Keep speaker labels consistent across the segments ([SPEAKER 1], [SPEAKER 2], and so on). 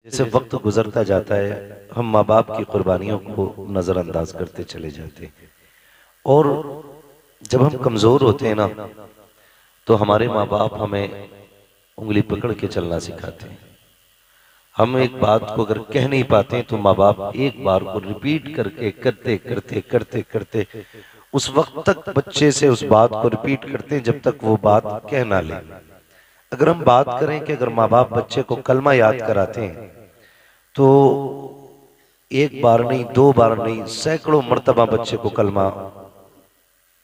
[SPEAKER 1] जैसे वक्त गुजरता जाता है हम माँ बाप की कुर्बानियों को नज़रअंदाज करते चले जाते हैं। और जब हम कमज़ोर होते हैं ना तो हमारे माँ बाप हमें उंगली पकड़ के चलना सिखाते हैं। हम एक बात को अगर कह नहीं पाते हैं तो माँ बाप एक बार को रिपीट करके करते करते करते करते उस वक्त तक बच्चे से उस बात को रिपीट करते हैं जब तक वो बात कह ना ले। अगर हम बात करें कि अगर माँ बाप बच्चे को कलमा याद कराते हैं तो एक बार नहीं, दो बार नहीं, सैकड़ों मर्तबा बच्चे को कलमा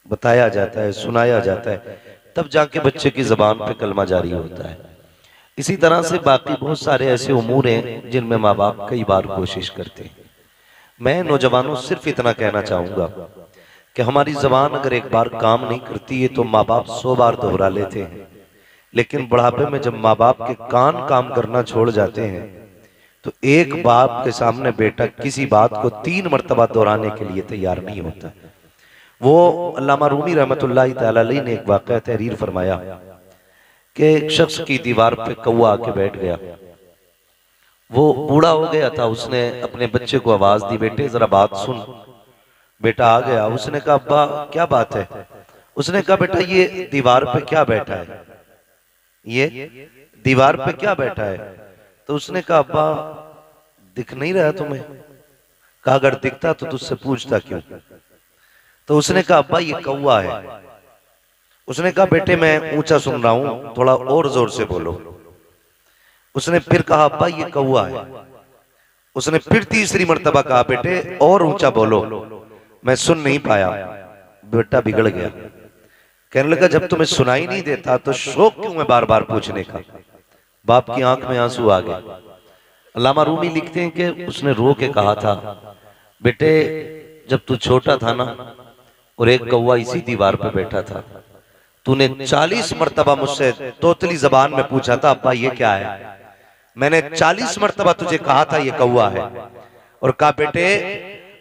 [SPEAKER 1] बताया जाता है, सुनाया जाता है, तब जाके बच्चे की जबान पे कलमा जारी होता है। इसी तरह से बाकी बहुत सारे ऐसे उमूर हैं जिनमें माँ बाप कई बार कोशिश करते हैं। मैं नौजवानों सिर्फ इतना कहना चाहूंगा कि हमारी जबान अगर एक बार काम नहीं करती है तो माँ बाप 100 बार दोहरा लेते हैं, लेकिन बुढ़ापे में जब माँ बाप के कान काम करना छोड़ जाते हैं तो एक बाप के सामने बेटा किसी बात को 3 मर्तबा दोहराने के लिए तैयार नहीं होता। वो अल्लामा रूमी रहमतुल्लाह तआला अलैह ने एक वाक़या तहरीर फरमाया कि एक शख्स की दीवार पे कौवा आके बैठ गया। वो बूढ़ा हो गया था, उसने अपने बच्चे को आवाज दी, बेटे जरा बात सुन। बेटा आ गया, उसने कहा अब्बा क्या बात है? उसने कहा बेटा ये दीवार पे क्या बैठा है, ये दीवार पे क्या बैठा है? तो उसने कहा अब्बा दिख नहीं रहा तुम्हें? कहा अगर दिखता तो तुझसे पूछता क्यों? तो उसने कहा अब्बा ये कौवा है। उसने कहा बेटे मैं ऊंचा सुन रहा हूं, थोड़ा और जोर से बोलो। उसने फिर कहा अब्बा ये कौवा है। उसने फिर तीसरी मर्तबा कहा बेटे और ऊंचा बोलो, मैं सुन नहीं पाया। बेटा बिगड़ गया, कहने लगा जब तुम्हें सुनाई नहीं देता तो शौक क्यों है बार बार पूछने का? बाप की आंख में आंसू आ गए। अल्लामा रूमी लिखते हैं कि उसने रो के कहा था बेटे जब तू छोटा था ना और एक कौवा इसी दीवार पे बैठा था, तूने 40 मर्तबा मुझसे तोतली जबान में पूछा था अब्बा ये क्या है? मैंने 40 मर्तबा तुझे कहा था ये कौवा है, और कहा बेटे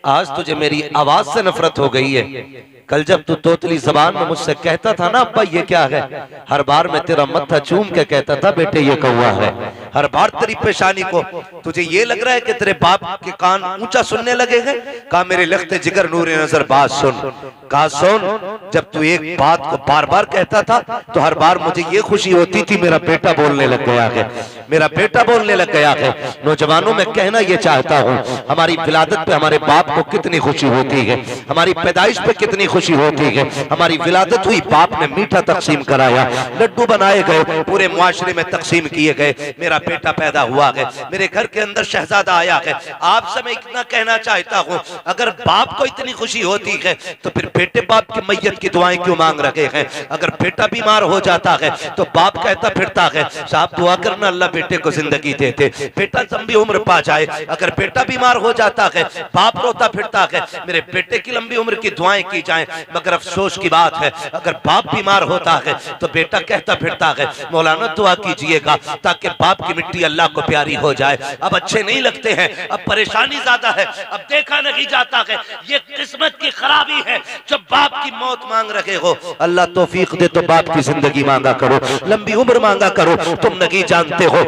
[SPEAKER 1] आज तुझे मेरी आवाज से नफरत हो गई है। कल जब तू तोतली जबान में मुझसे कहता था ना अब्बा ये क्या है, हर बार मैं तेरा मत्था चूम के कहता था बेटे ये कौवा है। हर बार तेरी पेशानी को तुझे ये लग रहा है कि तेरे बाप के कान ऊंचा सुनने लगे हैं। कहा मेरे लख्ते जिगर नूरे नजर बात सुन। कहा सुन, जब तू एक बात को बार बार कहता था तो हर बार मुझे ये खुशी होती थी मेरा बेटा बोलने लग गया है, मेरा बेटा बोलने लग गया है। नौजवानों में कहना ये चाहता हूँ हमारी विलादत पे हमारे बाप को कितनी खुशी होती है, हमारी पैदाइश पे कितनी खुशी होती है। हमारी विलादत हुई, बाप ने मीठा तकसीम कराया, लड्डू बनाए गए, पूरे मुआशरे में तकसीम किए गए, मेरा बेटा पैदा हुआ है, मेरे घर के अंदर शहजादा आया है। आपसे मैं इतना कहना चाहता हूँ अगर बाप को इतनी खुशी होती है तो फिर बेटे बाप की मैयत की दुआएं क्यों मांग रहे हैं? अगर बेटा बीमार हो जाता है तो बाप कहता फिरता है साहब दुआ करना अल्लाह बेटे को जिंदगी देते, बेटा लंबी उम्र पा जाए। अगर बेटा बीमार हो जाता है बाप रोता फिरता है मेरे बेटे की लंबी उम्र की दुआएं की जाएं। मगर अफसोस की बात है अगर बाप बीमार होता है तो बेटा कहता फिरता है मौलाना दुआ कीजिएगा ताकि बाप की मिट्टी अल्लाह को प्यारी हो जाए। अब अच्छे नहीं लगते हैं, अब परेशानी ज्यादा है, अब देखा नहीं जाता है। ये किस्मत की खराबी है जब बाप की मौत मांग रहे हो। अल्लाह तौफीक दे तो बाप की जिंदगी मांगा करो, लंबी उम्र मांगा करो। तुम नहीं जानते हो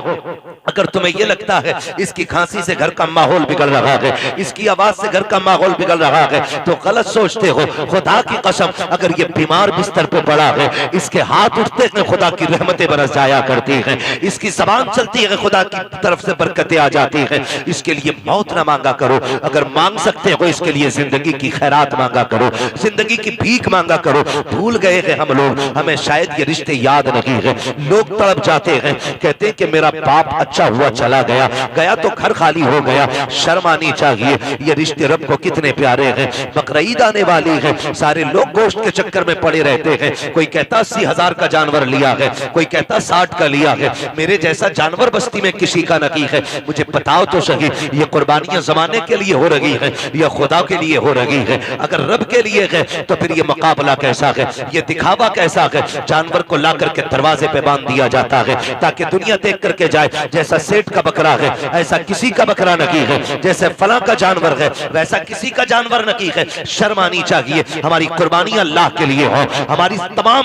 [SPEAKER 1] अगर तुम्हें यह लगता है इसकी खांसी से घर का माहौल बिगड़ रहा है, इसकी आवाज से घर का माहौल बिगड़ रहा है तो गलत सोचते हो। खुदा की कसम अगर ये बीमार बिस्तर पे पड़ा है, इसके हाथ उठते हैं खुदा की रहमतें बरस जाया करती हैं, इसकी जबान चलती है खुदा की तरफ से बरकतें आ जाती हैं। इसके लिए मौत ना मांगा करो, अगर मांग सकते हो इसके लिए जिंदगी की खैरात मांगा करो, जिंदगी की भीख मांगा करो। भूल गए हैं हम लोग, हमें शायद ये रिश्ते याद नहीं है। लोग तड़प जाते हैं, कहते हैं कि मेरा बाप अच्छा हुआ चला गया, गया तो घर खाली हो गया। शर्म आनी चाहिए, ये रिश्ते रब को कितने प्यारे हैं। बकरीद आने वाली है, सारे लोग गोश्त के चक्कर में पड़े रहते हैं। कोई कहता 80,000 का जानवर लिया है, कोई कहता 60 का लिया है। मेरे जैसा जानवर बस्ती में किसी का नहीं है। मुझे बताओ तो सही ये कुर्बानियां जमाने के लिए हो रही है या खुदा के लिए हो रही है? अगर रब के लिए है तो फिर ये मुकाबला कैसा है, ये दिखावा कैसा है? जानवर को ला करके दरवाजे पे बांध दिया जाता है ताकि दुनिया देख करके जाए जैसे जैसा सेठ का बकरा है ऐसा किसी का बकरा नहीं है, जैसे फला का जानवर है वैसा किसी का जानवर नहीं है। शर्म आनी चाहिए, हमारी कुर्बानी अल्लाह के लिए हो, हमारी तमाम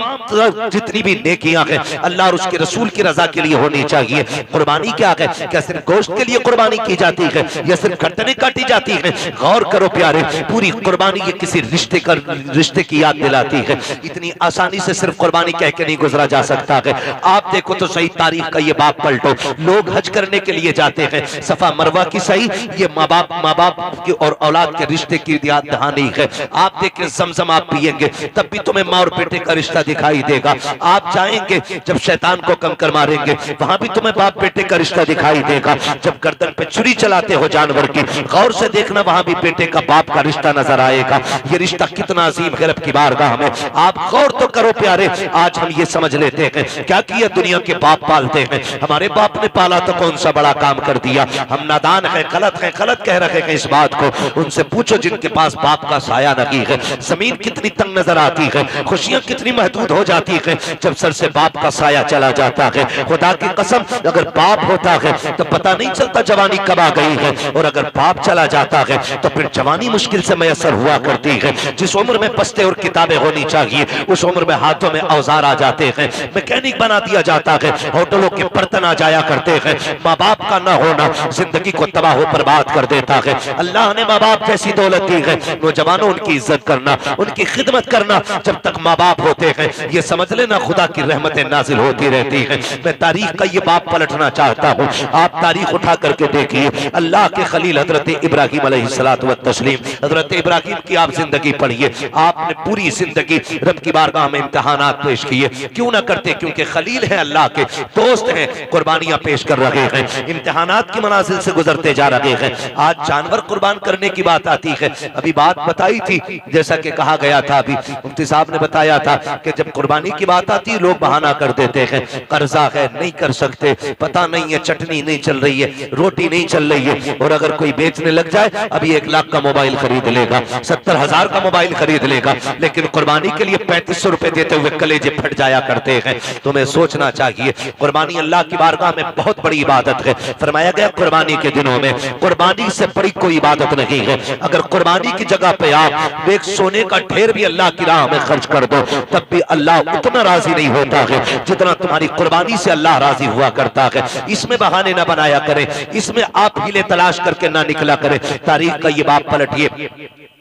[SPEAKER 1] जितनी भी नेकियां हैं अल्लाह और उसके रसूल की रजा के लिए होनी चाहिए। कुर्बानी क्या है? क्या सिर्फ गोश्त के लिए कुर्बानी की जाती है या सिर्फ गर्दनें काटी जाती है? गौर करो प्यारे, पूरी कुर्बानी ये किसी रिश्ते की याद दिलाती है। इतनी आसानी से सिर्फ कुर्बानी कह के नहीं गुजरा जा सकता है। आप देखो तो सही तारीख का ये बाप पलटो, लोग हज करने के लिए जाते हैं, सफा मरवा की सही ये माँ बाप की और औलाद के रिश्ते की याद दहानी है। आप देखें जमजम आप पिएंगे तब भी तुम्हें माँ और बेटे का रिश्ता दिखाई देगा। आप जाएंगे जब शैतान को कंकर मारेंगे वहां भी तुम्हें बाप बेटे का रिश्ता दिखाई देगा। जब गर्दन पे छुरी चलाते हो जानवर की, गौर से देखना वहां भी बेटे का बाप का रिश्ता नजर आएगा। ये रिश्ता कितना अजीम है रब की बारगाह में, आप गौर तो करो प्यारे। आज हम ये समझ लेते हैं क्या किया दुनिया के बाप पालते हैं, हमारे बाप ने पाला तो कौन सा बड़ा काम कर दिया। हम नादान हैं, गलत कह रहे हैं इस बात को। उनसे पूछो जिनके पास बाप का साया नहीं है, जमीन कितनी तंग नजर आती है, खुशियां कितनी महदूद हो जाती है जब सर से बाप का साया चला जाता है। खुदा की कसम अगर बाप होता है तो पता नहीं चलता जवानी कब आ गई है, और अगर बाप चला जाता है तो फिर जवानी मुश्किल से मैसर हुआ करती है। जिस उम्र में बस्ते और किताबें होनी चाहिए उस उम्र में हाथों में औजार आ जाते हैं, मैकेनिक बना दिया जाता है, होटलों के बर्तन आ जाया करते हैं। माँ बाप का न होना जिंदगी को तबाह बर्बाद कर देता है। अल्लाह ने माँ बाप जैसी दौलत दी है, नौजवानों उनकी इज्जत करना, उनकी खिदमत करना। जब तक माँ बाप होते हैं ये समझ लेना खुदा की रहमतें नाजिल होती रहती है। मैं तारीख का ये बाप पलटना चाहता हूँ, आप तारीख उठा करके देखिए। अल्लाह के खलील हजरत इब्राहिम अलैहिस्सलातु व तस्लीम, हजरत इब्राहिम की आप जिंदगी पढ़िए, आपने पूरी जिंदगी रब की बारगाह में इम्तिहानात पेश किए। क्यों ना करते, क्योंकि खलील है, अल्लाह के दोस्त हैं, कुर्बानियां पेश कर रहे हैं, इम्तिहानात की मनाजिल से गुजरते जा रहे हैं। आज जानवर कुर्बान करने की बात आती है। अभी बात बताई थी जैसा कि कहा गया था, अभी मुफ्ती साहब ने बताया था कि जब कुर्बानी की बात आती है लोग बहाना कर देते हैं, कर्जा है नहीं कर सकते, पता नहीं है चटनी नहीं चल रही है, रोटी नहीं चल रही है। और अगर कोई बेचने लग जाए अभी 1 लाख का मोबाइल खरीद लेगा, 70,000 का मोबाइल खरीद लेगा, लेकिन कुर्बानी के लिए 3500 रुपए देते हुए कलेजे फट जाया करते हैं। तुम्हें सोचना चाहिए कुर्बानी अल्लाह की बारगाह में बहुत बड़ी इबादत है। फरमाया गया कुर्बानी के दिनों में कुर्बानी से बड़ी कोई इबादत नहीं है। अगर कुर्बानी की जगह पे आप एक सोने का ढेर भी अल्लाह की राह में खर्च कर दो तब भी अल्लाह उतना राजी नहीं होता है जितना तुम्हारी कुर्बानी से अल्लाह राजी हुआ करता है। इसमें बहाने ना बनाया करें, इसमें आप हीले तलाश करके ना निकला करें। तारीख का ये बाप पलटिए,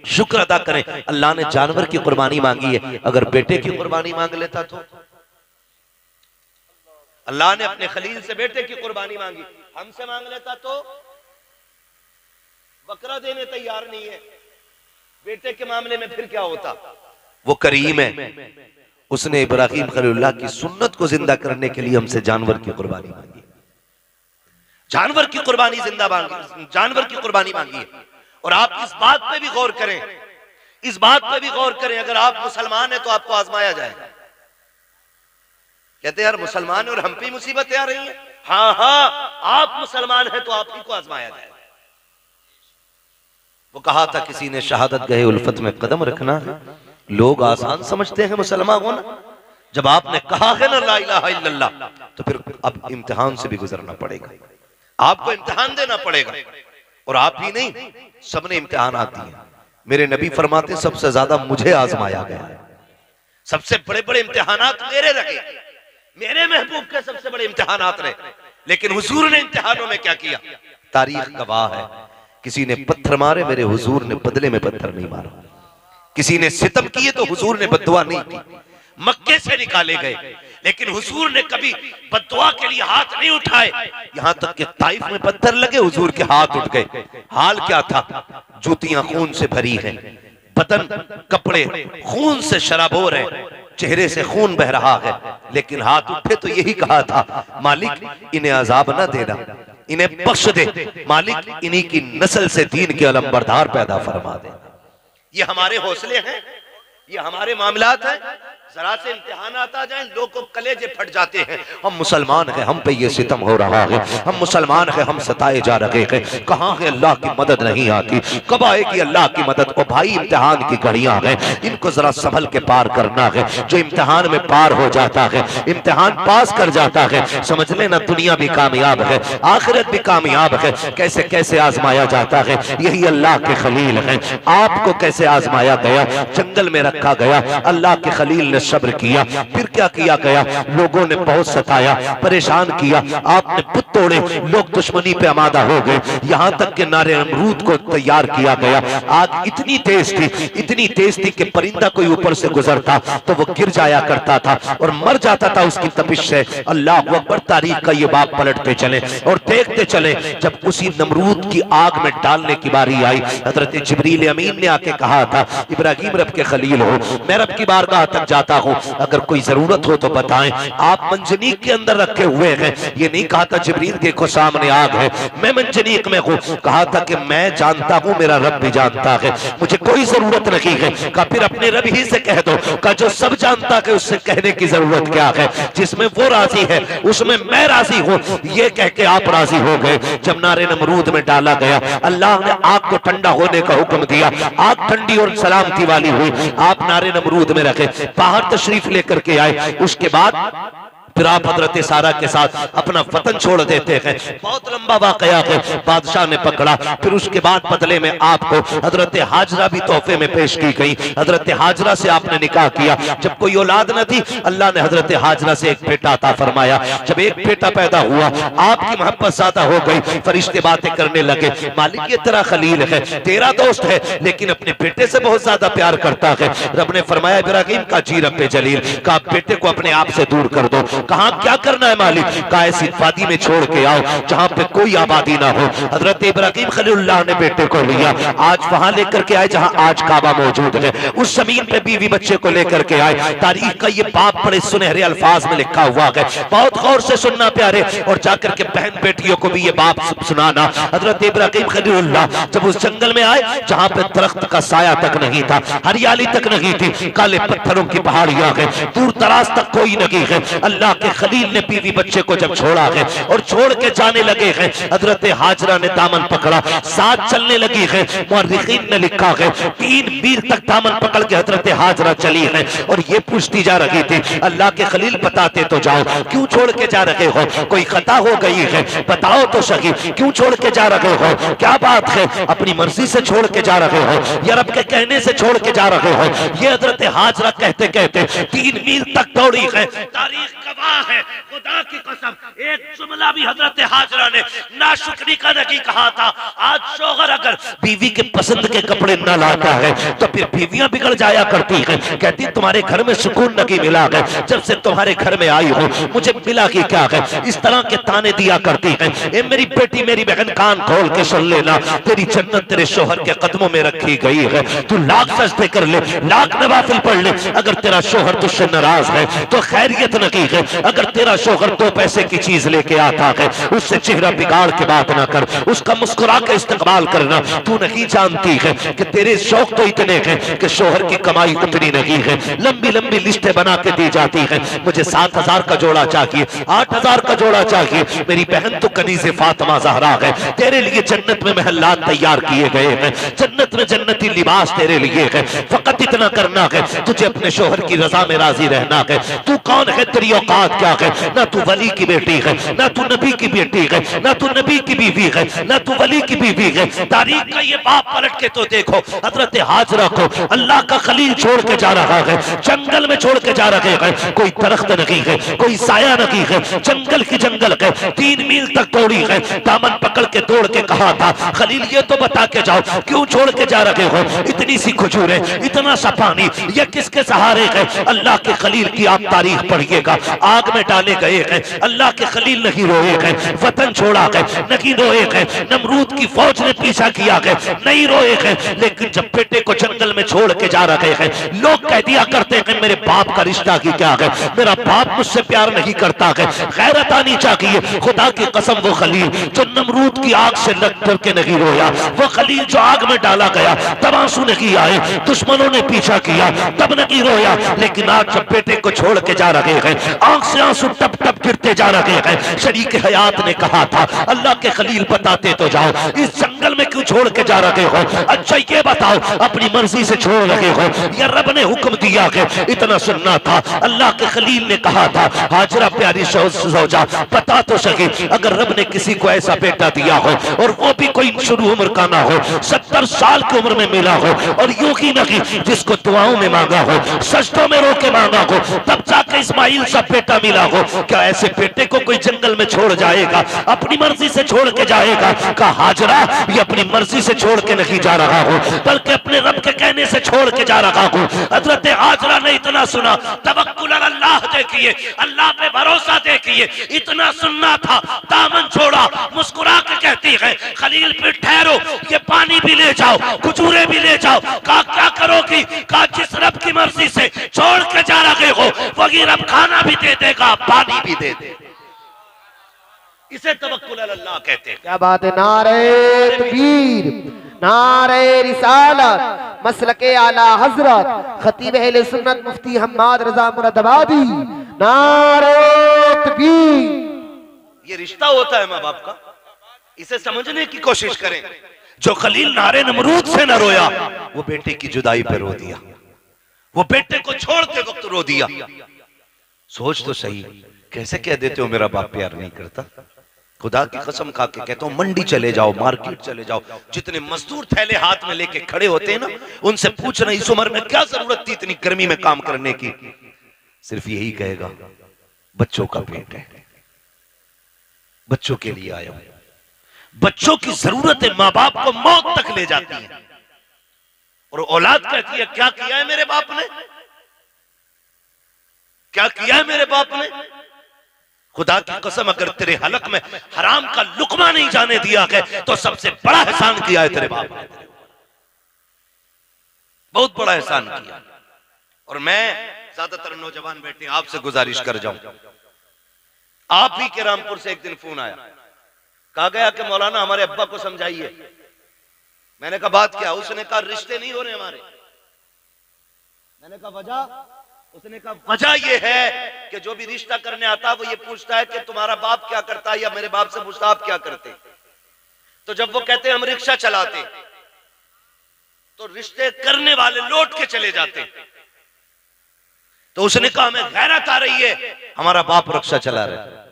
[SPEAKER 1] शुक्र अदा करें अल्लाह ने जानवर की कुर्बानी मांगी है। अगर बेटे की कुर्बानी मांग लेता तो अल्लाह ने अपने खलील से बेटे की कुर्बानी मांगी, हमसे मांग लेता तो बकरा देने तैयार नहीं है। बेटे के मामले में फिर क्या होता? वो करीम है, उसने इब्राहिम खलीलुल्लाह की सुन्नत को जिंदा करने के लिए हमसे जानवर की कुर्बानी मांगी, जानवर की कुर्बानी जिंदा मांगी, जानवर की कुर्बानी मांगी है। और आप इस बात पे भी गौर करें, इस बात पे भी गौर करें, अगर आप मुसलमान हैं तो आपको आजमाया जाएगा। कहते यार मुसलमान और हम पे मुसीबतें आ रही हैं। हाँ, आप मुसलमान हैं तो आप ही को आजमाया जाएगा। वो कहा था किसी ने शहादत गए उल्फत में कदम रखना है। लोग आसान समझते हैं मुसलमान होना, जब आपने कहा है ना ला इलाहा इल्लल्लाह तो फिर अब इम्तिहान से भी गुजरना पड़ेगा, आपको इम्तिहान देना पड़ेगा। और आप ही नहीं, सबने इम्तिहान आती है। मेरे नबी फरमाते सबसे ज्यादा मुझे आजमाया गया है, सबसे बड़े बड़े इम्तिहानात मेरे रहे, मेरे महबूब के सबसे बड़े इम्तिहानात रहे। लेकिन हुजूर ने इम्तिहानों में क्या किया? तारीख गवाह है, किसी ने पत्थर मारे, मेरे हुजूर ने बदले में पत्थर नहीं मारा। किसी ने सितम किए तो हुजूर ने बद्दुआ नहीं की। मक्के से निकाले गए लेकिन हुजूर ने कभी बद्दुआ के लिए हाथ नहीं उठाए। यहां तक कि ताइफ में पत्थर लगे, हुजूर के हाथ उठ गए। हाल क्या था? जूतियां खून से भरी हैं, बदन कपड़े खून से शराबोर है, चेहरे से खून बह रहा है, लेकिन हाथ उठे तो यही कहा था मालिक इन्हें अजाब न देना, इन्हें बख्श दे, मालिक इन्हीं की नस्ल से दीन के अलंबरदार पैदा फरमा दे। ये हमारे हौसले हैं, ये हमारे मामलात हैं। जरा से इम्तिहानात आ जाए लोग को कलेजे फट जाते हैं। हम मुसलमान हैं, हम पे ये सितम हो रहा है, हम मुसलमान हैं, हम सताए जा रहे हैं, कहाँ है अल्लाह की मदद नहीं आती, कब आएगी अल्लाह की मदद। ओ भाई इम्तिहान की घड़ियां हैं, इनको जरा संभल के पार करना है। जो इम्तिहान में पार हो जाता है, इम्तिहान पास कर जाता है, समझ लेना दुनिया भी कामयाब है, आखिरत भी कामयाब है। कैसे कैसे आजमाया जाता है, यही अल्लाह के खलील है। आपको कैसे आजमाया गया, जंगल में रखा गया, अल्लाह के खलील ने सब्र किया, फिर क्या किया गया, लोगों ने बहुत सताया, परेशान किया, आपने पुत तोड़े, लोग दुश्मनी पे आमादा हो गए, यहाँ तक के नारे नमरूद को तैयार किया गया। आग इतनी तेज थी, इतनी तेज थी कि परिंदा कोई ऊपर से गुजरता तो वो गिर जाया करता था और मर जाता था उसकी तपिश से। अल्लाह अकबर, तारीख का ये बाब पलटते चले और देखते चले। जब उसी नमरूद की आग में डालने की बारी आई, हजरत जिब्रील अमीन ने आके कहा था, इब्राहिम रब के खलील हो, मैं रब की बारगाह तक जाता हूँ, अगर कोई जरूरत हो तो बताएं। आप मंजनीक के अंदर रखे हुए हैं, ये नहीं कहा था जिब्रील देखो सामने आग है, मैं मंजनीक में हूँ, कहा था कि मैं जानता हूँ, मेरा रब भी जानता है, मुझे कोई जरूरत नहीं है। कहा फिर अपने रब ही से कह दो, कहा जो सब जानता है उससे कहने की जरूरत क्या है, जिसमें वो राजी है उसमें मैं राजी हूँ। ये कह के आप राजी हो गए। जब नारे नमरूद में डाला गया, अल्लाह ने आग को ठंडा होने का हुक्म दिया, आग ठंडी और सलामती वाली हुई, आप नारे नमरूद में रखे, बाहर तशरीफ लेकर के आए। उसके बाद फिर आप हजरत सारा के साथ अपना वतन छोड़ देते हैं। बहुत लंबा वाकया है, बादशाह ने पकड़ा, फिर उसके बाद बदले में आपको हजरत हाजरा भी तोहफे में पेश की गई। हजरत हाजरा से आपने निकाह किया। जब कोई औलाद न थी, अल्लाह ने हजरत हाजरा से एक बेटा अता फरमाया। जब एक बेटा पैदा हुआ, आपकी मोहब्बत ज्यादा हो गई, फरिश्ते बातें करने लगे, मालिक ये तेरा खलील है, तेरा दोस्त है, लेकिन अपने बेटे से बहुत ज्यादा प्यार करता है। रब ने फरमाया इब्राहिम का जी रब जलील का बेटे को अपने आप से दूर कर दो। कहा क्या करना है मालिक, कहा ऐसी वादी में छोड़ के आओ जहां पे कोई आबादी ना हो। हजरत इब्राहिम खलीलुल्लाह ने बेटे को लिया, आज वहां लेकर के आए जहां आज काबा मौजूद है, उस जमीन पे बीवी बच्चे को लेकर के आए। तारीख का ये बाप बड़े सुनहरे अल्फाज में लिखा हुआ है, बहुत गौर से सुनना प्यारे, और जाकर के बहन बेटियों को भी ये बाप सुनाना। हजरत इब्राहिम खलीलुल्लाह जब उस जंगल में आए जहां पे दरख्त का साया तक नहीं था, हरियाली तक नहीं थी, काले पत्थरों की पहाड़ियां है, दूर दराज तक कोई नहीं है, अल्लाह के खलील ने बीवी बच्चे को जब छोड़ा है और छोड़ के जाने लगे हैं, हजरत हाजरा ने दामन पकड़ा, साथ चलने लगी है। मुअर्रिखीन ने लिखा है 3 मील तक दामन पकड़ के हजरत हाजरा चली है और ये पूछती जा रही थी, अल्लाह के खलील बताते तो जाओ, क्यों छोड़ के जा रहे हो, कोई खता हो गई है बताओ तो सही, क्यों छोड़ के जा रहे हो, क्या बात है, अपनी मर्जी से छोड़ के जा रहे हो या रब के कहने से छोड़ के जा रहे हो। ये हजरत हाजरा कहते कहते 3 मील तक दौड़ी है। तारीख है, खुदा की कसम एक जुमला भी हजरत हाजरा ने नाशुक्री का नहीं कहा था। आज शौहर अगर बीवी के पसंद के कपड़े न लाता है तो फिर बीवियां बिगड़ जाया करती हैं, कहती तुम्हारे घर में सुकून नहीं मिला है, जब से तुम्हारे घर में आई हो मुझे मिला कि क्या है, इस तरह के ताने दिया करती हैं। ए मेरी बेटी मेरी बहन कान खोल के सुन लेना, तेरी जन्नत तेरे शौहर के कदमों में रखी गई है, तू लाख सजदे कर ले, लाख नवाफिल पढ़ ले, अगर तेरा शौहर तुझसे नाराज है तो खैरियत नहीं है। अगर तेरा शौहर 2 पैसे की चीज लेके आता है, उससे चेहरा बिगाड़ के बात ना कर, उसका मुस्कुरा के इस्तेमाल करना। तू नहीं जानती है कि तेरे शौक तो इतने हैं कि शौहर की कमाई उतनी नहीं है। लंबी लंबी लिस्टें बना के दी जाती है, मुझे 7,000 का जोड़ा चाहिए, 8,000 का जोड़ा चाहिए। मेरी बहन तो कनीज़े फातिमा ज़हरा है, तेरे लिए जन्नत में महल्लात तैयार किए गए हैं, जन्नत में जन्नती लिबास तेरे लिए है। फकत इतना करना है, तुझे अपने शौहर की रजा में राजी रहना है। तू कौन है, तेरी औकात क्या है, ना तू वली की बेटी है, ना तू नबी की बेटी है, ना तू नबी की बीवी है, ना तू वली की बीवी है। तारीख का ये बाप पलट के तो देखो, हजरत हाजरा को अल्लाह का खलील छोड़ के जा रहा है, जंगल में छोड़ के जा रहे हैं, कोई दरख्त नहीं है, कोई साया नहीं है, जंगल की जंगल है। 3 मील तक दौड़ी है, दामन पकड़ के दौड़ के कहा था, खलील ये तो बता के जाओ क्यों छोड़ के जा रहे हो, इतनी सी खजूरें, इतना सा पानी, ये किसके सहारे है। अल्लाह के खलील की आप तारीख पढ़िएगा, आग में डाले गए हैं, अल्लाह के खलील नहीं रोए गए, वतन छोड़ा गए नहीं रोए गए, नमरूद की फौज ने पीछा किया गए नहीं रोए गए, लेकिन जब बेटे को जंगल में छोड़ के जा रहे हैं, लोग कह दिया करते हैं मेरे बाप का रिश्ता की क्या है, मेरा बाप मुझसे प्यार नहीं करता है, गैरत आनी चाहिए। खुदा की कसम वो खलील जो नमरूद की आग से लग करके नहीं रोया, वो खलील जो आग में डाला गया तब आंसू नहीं आए, दुश्मनों ने पीछा किया तब नहीं रोया, लेकिन आज जब बेटे को छोड़ के जा रहे हैं, आंख से आंसू टप टप गिरते जा रहे हैं। शरीक हयात ने कहा था अल्लाह के खलील बताते तो जाओ, इस जंगल में क्यों छोड़ के जा रहे हो? अच्छा ये बताओ अपनी मर्जी से छोड़ रहे हो या रब ने हुक्म दिया है? इतना सुनना था। अल्लाह के खलील ने कहा था हाजरा प्यारी सौजा बता तो सके, अगर रब ने किसी को ऐसा बेटा दिया हो और वो भी कोई शुरू उम्र का ना हो, 70 साल की उम्र में मिला हो, और यूं ही नहीं जिसको दुआओं में मांगा हो, सजदों में रो के मांगा हो, तब जाके इस्माइल सा बेटा मिला हो, क्या ऐसे बेटे को कोई जंगल में छोड़ जाएगा? अपनी मर्जी से छोड़ के जाएगा? कहा हाजरा ये अपनी मर्जी से छोड़ के नहीं जा रहा हो, बल्कि अपने रब के कहने से छोड़ के जा रहा हूं। हजरत हाजरा ने इतना सुना, तवक्कुल अल्लाह देखिए, अल्लाह पे भरोसा देखिए, इतना सुनना था, दामन छोड़ा, मुस्कुरा के कहती है खलील पे ठहरो, ये पानी भी ले जाओ, खजूरें भी ले जाओ। कहा क्या करोगी? कहा जिस रब की मर्जी से छोड़ के जा रहे हो वही रब खाना भी दे देगा, पानी भी दे देगा। इसे तवक्कुल अल्लाह कहते हैं।
[SPEAKER 2] क्या बात है। नारे तकबीर, नारे रिसालत, मसलके आला हजरत खतीब अहले सुन्नत मुफ्ती हम्माद रजा मुरादाबादी, नारे तकबीर।
[SPEAKER 1] ये रिश्ता होता है माँ बाप का, इसे समझने की कोशिश करें। जो खलील नारे नमरूद से न रोया, वो बेटे की जुदाई पे रो दिया, वो बेटे को छोड़ते वक्त रो दिया। सोच तो सही, कैसे कह देते हो मेरा बाप प्यार नहीं करता? खुदा की कसम खा के कहता हूं, मंडी चले जाओ, मार्केट चले जाओ, जितने मजदूर थैले हाथ में लेके खड़े होते हैं ना, उनसे पूछना इस उम्र में क्या जरूरत थी इतनी गर्मी में काम करने की? सिर्फ यही कहेगा बच्चों का पेट है, बच्चों के लिए आया हूं। बच्चों की जरूरतें माँ बाप को मौत तक ले जाती है, और औलाद कहती है क्या किया है मेरे बाप ने, क्या किया है मेरे बाप ने? खुदा की कसम अगर तेरे हलक में हराम का लुकमा नहीं जाने दिया है तो सबसे बड़ा एहसान किया है तेरे बाप ने, बहुत बड़ा एहसान किया। और मैं ज्यादातर नौजवान बेटे आपसे गुजारिश कर जाऊं, आप ही के रामपुर से एक दिन फोन आया, कहा गया कि मौलाना हमारे अब्बा को समझाइए। मैंने कहा बात क्या? उसने कहा रिश्ते नहीं हो रहे हमारे। मैंने कहा वजह? उसने कहा वजह यह है कि जो भी रिश्ता करने आता है वो ये पूछता है कि तुम्हारा बाप क्या करता है, या मेरे बाप से पूछता आप क्या करते। तो जब वो कहते हैं हम रिक्शा चलाते, तो रिश्ते करने वाले लौट के चले जाते। तो उसने कहा हमें गैरत आ रही है, हमारा बाप रिक्शा चला रहा है।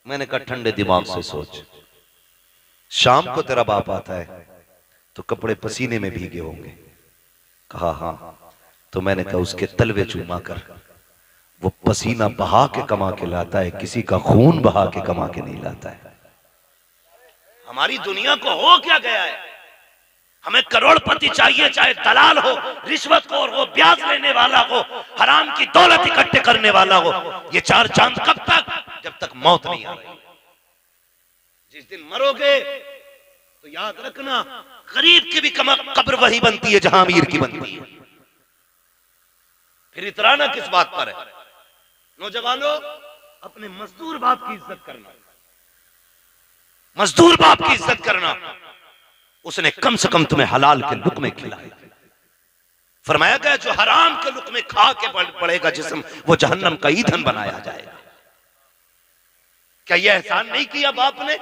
[SPEAKER 1] मैंने कहा ठंडे दिमाग से सोच, शाम को तेरा बाप आता है तो कपड़े पसीने में भीगे होंगे। कहा हाँ। तो मैंने कहा उसके तलवे चूमा कर, वो पसीना बहा के कमा के लाता है, किसी का खून बहा के कमा के नहीं लाता है। हमारी दुनिया को हो क्या गया है? हमें करोड़पति चाहिए, चाहे दलाल हो, रिश्वतखोर हो, ब्याज लेने वाला हो, हराम की दौलत इकट्ठे करने वाला हो। ये चार चांद कब तक? जब तक मौत नहीं आ रही। जिस दिन मरोगे तो याद रखना, गरीब की भी कब्र वही बनती है जहां अमीर की बनती है। फिर इतराना किस बात पर है? नौजवानों, अपने मजदूर बाप की इज्जत करना, मजदूर बाप की इज्जत करना। उसने कम से कम तुम्हें हलाल के लुक़्मे खिलाए। फरमाया गया जो हराम के लुक़्मे खा के पड़ेगा जिस्म, वो जहन्नम का ईंधन बनाया जाएगा। क्या यह एहसान नहीं किया बाप ने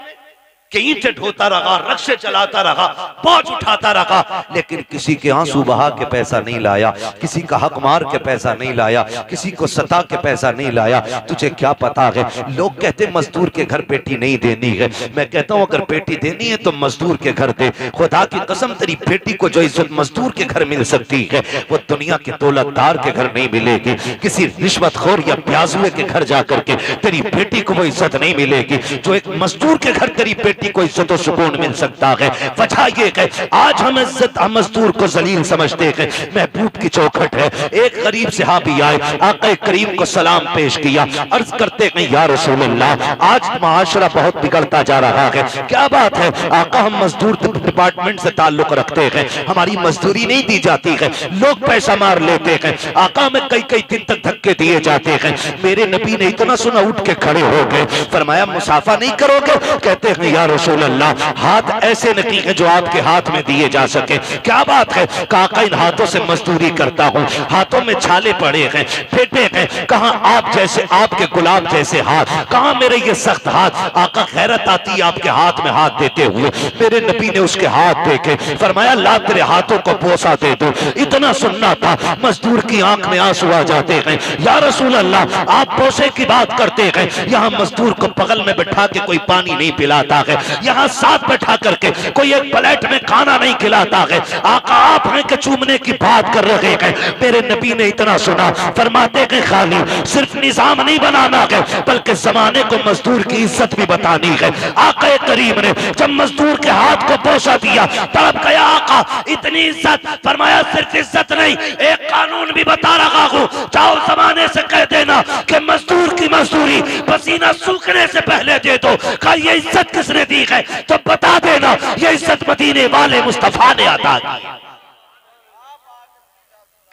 [SPEAKER 1] कि ईंटें ढोता रहा, रक्शे चलाता रहा, बोझ उठाता रहा, लेकिन किसी के आंसू बहा के पैसा नहीं लाया, किसी का हक मार के पैसा नहीं लाया, किसी को सता के पैसा नहीं लाया। तुझे क्या पता है? लोग कहते मजदूर के घर बेटी नहीं देनी है। मैं कहता हूं अगर बेटी देनी है तो मजदूर के घर दे। खुदा की कसम तेरी बेटी को जो इज्जत मजदूर के घर मिल सकती है वो दुनिया के दौलतदार के घर नहीं मिलेगी। किसी रिश्वतखोर या प्याजुए के घर जाकर के तेरी बेटी को वो इज्जत नहीं मिलेगी। जो एक मजदूर के घर तेरी बेटी बेटी को इज्जत और सुकून मिल सकता है। वजह ये है आज हम इज्जत मजदूर को जलील समझते हैं। महबूब की चौखट है। एक गरीब सहाबी आए, आका करीम को सलाम पेश किया, अर्ज करते हैं या रसूल अल्लाह, आज माशरा बहुत बिगड़ता जा रहा है, क्या बात है? आका हम मजदूर डिपार्टमेंट से ताल्लुक रखते हैं, हमारी मजदूरी नहीं दी जाती है, लोग पैसा मार लेते हैं, आका में कई कई दिन तक धक्के दिए जाते हैं। मेरे नबी ने इतना सुना उठ के खड़े हो गए, फरमाया मुसाफा नहीं करोगे? कहते हैं या रसूल अल्लाह, हाथ ऐसे नहीं है जो आपके हाथ में दिए जा सके। क्या बात है? काका इन हाथों से मजदूरी करता हूँ, हाथों में छाले पड़े हैं, फेटे हैं, कहाँ आप जैसे आपके गुलाब जैसे हाथ, कहाँ मेरे ये सख्त हाथ। आका खैरत आती है आपके हाथ में हाथ देते हुए। मेरे नबी ने उसके हाथ देखे, फरमाया ला तेरे हाथों को बोसा दे दो। इतना सुनना था, मजदूर की आंख में आंसू आ जाते हैं। या रसूल अल्लाह, आप बोसे की बात करते हैं, यहाँ मजदूर को बगल में बैठा के कोई पानी नहीं पिलाता है, यहाँ साथ बैठा करके कोई एक प्लेट में खाना नहीं खिलाता है। आका आप हैं कि चूमने की बात कर रहे हैं। मेरे नबी ने इतना सुना, फरमाते हैं खाली सिर्फ निजाम नहीं बनाना है, बल्कि जमाने को मजदूर की इज्जत भी बतानी है। आका करीम ने जब मजदूर के हाथ को बोसा दिया, तड़प गया आका, इतनी इज्जत। फरमाया सिर्फ इज्जत नहीं, एक कानून भी बता रहा हूं, जाओ जमाने से कह देना कि मजदूर की मजदूरी पसीना सूखने से पहले दे दो। कहा ये इज्जत किसने दी है? तो बता देना ये इज्जत मदीने वाले मुस्तफा ने अता की।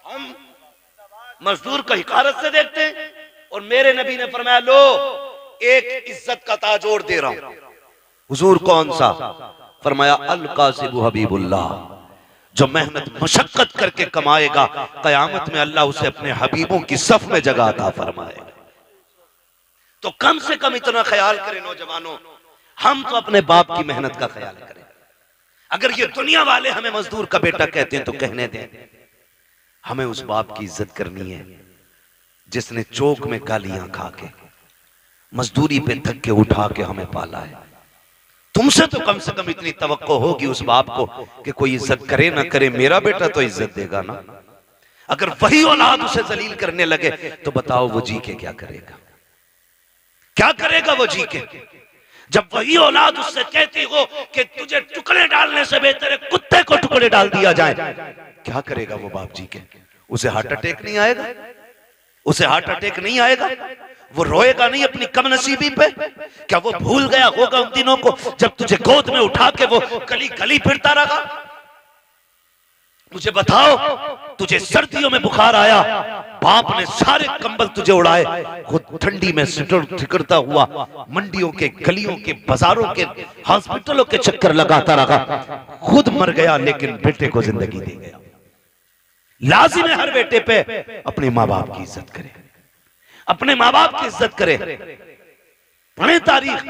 [SPEAKER 1] हम मजदूर को हिकारत से देखते हैं, और मेरे नबी ने फरमाया लो एक इज्जत का ताज और दे रहा हूं। हुजूर कौन सा? फरमाया अल कासिबु हबीबुल्लाह, जो मेहनत मशक्कत करके कमाएगा, कयामत में अल्लाह उसे अपने हबीबों की सफ में जगह अता फरमाएगा। तो कम से कम इतना ख्याल करें नौजवानों, हम तो अपने बाप की मेहनत का ख्याल करें। अगर ये दुनिया वाले हमें मजदूर का बेटा कहते हैं तो कहने दें, हमें उस बाप की इज्जत करनी है जिसने चौक में गालियां खा के, मजदूरी पे धक्के उठा के हमें पाला है। तुमसे तो कम से कम इतनी तवक्को होगी उस बाप को कि कोई इज्जत करे ना करे, मेरा बेटा तो इज्जत देगा ना। अगर वही औलाद उसे जलील करने लगे तो बताओ वो जी के क्या करेगा? क्या करेगा वो जी के? जब वही औलाद उससे कहती हो कि तुझे टुकड़े डालने से बेहतर है कुत्ते को टुकड़े डाल दिया जाए, क्या करेगा वो बाप जी के? उसे हार्ट अटैक नहीं आएगा? उसे हार्ट अटैक नहीं आएगा? वो रोएगा नहीं अपनी कमनसीबी पे? क्या वो भूल गया होगा उन दिनों को जब तुझे गोद में उठा के वो गली गली फिरता रहा? मुझे बताओ, तुझे सर्दियों में बुखार आया, बाप ने सारे कंबल तुझे उड़ाए, खुद ठंडी में सिकुड़ता हुआ मंडियों के, गलियों के, बाजारों के, हॉस्पिटलों के चक्कर लगाता रहा, खुद मर गया लेकिन बेटे को जिंदगी दे गया। लाजिम है हर बेटे पे अपने माँ बाप की इज्जत करे, अपने माँ बाप की इज्जत करे। पढ़े तारीख,